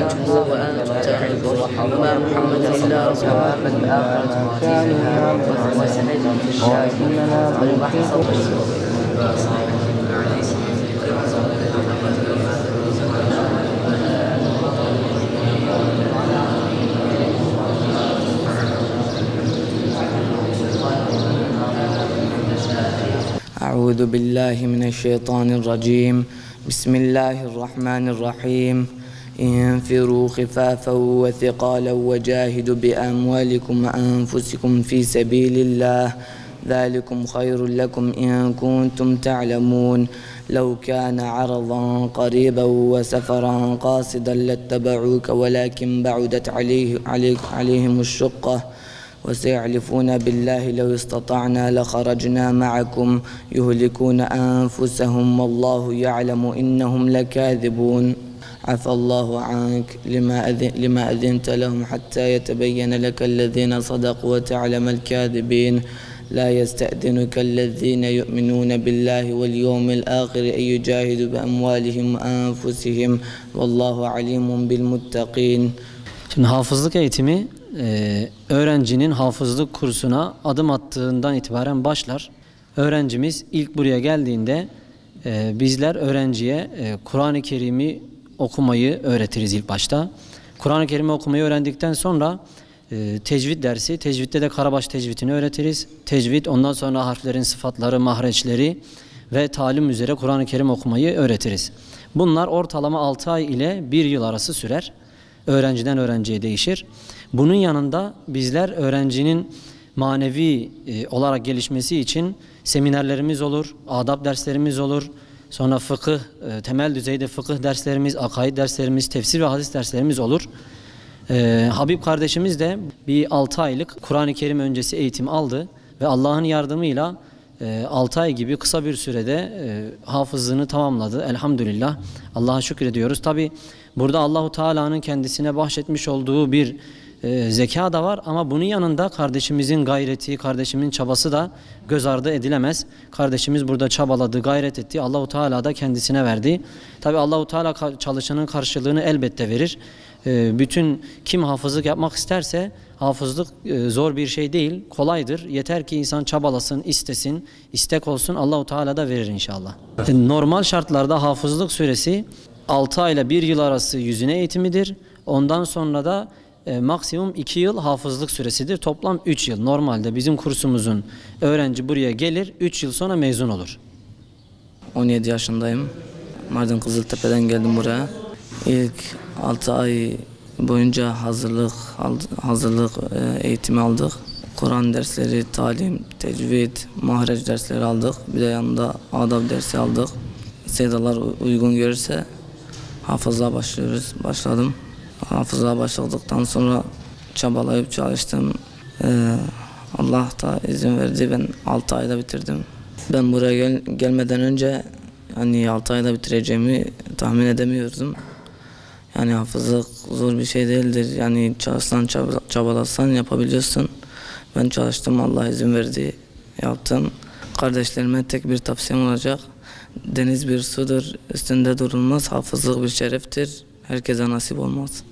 تجزى وأنت تعرف وما محمد إلا رسول وسعيد في الشاكرين والبحر أعوذ بالله من الشيطان الرجيم بسم الله الرحمن الرحيم انفروا خفافا وثقالا وجاهدوا بأموالكم وأنفسكم في سبيل الله ذلكم خير لكم إن كنتم تعلمون لو كان عرضا قريبا وسفرا قاصدا لاتبعوك ولكن بعدت عليهم الشقة وسيحلفون بالله لو استطعنا لخرجنا معكم يهلكون أنفسهم والله يعلم إنهم لكاذبون عفى الله عنك لما أذنت لهم حتى يتبين لك الذين صدقوا وتعلم الكاذبين لا يستأذنك الذين يؤمنون بالله واليوم الآخر أن يجاهدوا بأموالهم وأنفسهم والله عليم بالمتقين. Şimdi hafızlık eğitimi öğrencinin hafızlık kursuna adım attığından itibaren başlar. Öğrencimiz ilk buraya geldiğinde bizler öğrenciye Kur'an-ı Kerim'i okumayı öğretiriz ilk başta. Kur'an-ı Kerim'i okumayı öğrendikten sonra tecvid dersi, tecvidde de Karabaş tecvidini öğretiriz. Tecvid, ondan sonra harflerin sıfatları, mahreçleri ve talim üzere Kur'an-ı Kerim okumayı öğretiriz. Bunlar ortalama 6 ay ile 1 yıl arası sürer. Öğrenciden öğrenciye değişir. Bunun yanında bizler öğrencinin manevi olarak gelişmesi için seminerlerimiz olur, adab derslerimiz olur. Sonra fıkıh, temel düzeyde fıkıh derslerimiz, akaid derslerimiz, tefsir ve hadis derslerimiz olur. Habib kardeşimiz de bir 6 aylık Kur'an-ı Kerim öncesi eğitim aldı ve Allah'ın yardımıyla 6 ay gibi kısa bir sürede hafızlığını tamamladı. Elhamdülillah. Allah'a şükrediyoruz. Tabi burada Allahu Teala'nın kendisine bahşetmiş olduğu bir zeka da var ama bunun yanında kardeşimizin gayreti, kardeşimin çabası da göz ardı edilemez. Kardeşimiz burada çabaladı, gayret etti. Allahu Teala da kendisine verdi. Tabi Allahu Teala çalışanın karşılığını elbette verir. Bütün kim hafızlık yapmak isterse hafızlık zor bir şey değil, kolaydır. Yeter ki insan çabalasın, istesin, istek olsun, Allahu Teala da verir inşallah. Normal şartlarda hafızlık süresi 6 ay ile 1 yıl arası yüzüne eğitimidir. Ondan sonra da maksimum 2 yıl hafızlık süresidir. Toplam 3 yıl. Normalde bizim kursumuzun öğrenci buraya gelir, 3 yıl sonra mezun olur. 17 yaşındayım. Mardin Kızıltepe'den geldim buraya. İlk 6 ay boyunca hazırlık eğitimi aldık. Kur'an dersleri, talim, tecvid, mahreç dersleri aldık. Bir de yanında adab dersi aldık. Seydalar uygun görürse hafızlığa başladım. Hafızlığa başladıktan sonra çabalayıp çalıştım. Allah da izin verdi. Ben 6 ayda bitirdim. Ben buraya gelmeden önce yani 6 ayda bitireceğimi tahmin edemiyordum. Yani hafızlık zor bir şey değildir. Yani çalışsan, çabalasan yapabiliyorsun. Ben çalıştım, Allah izin verdi, yaptım. Kardeşlerime tek bir tavsiyem olacak. Deniz bir sudur, üstünde durulmaz. Hafızlık bir şereftir. Herkese nasip olmaz.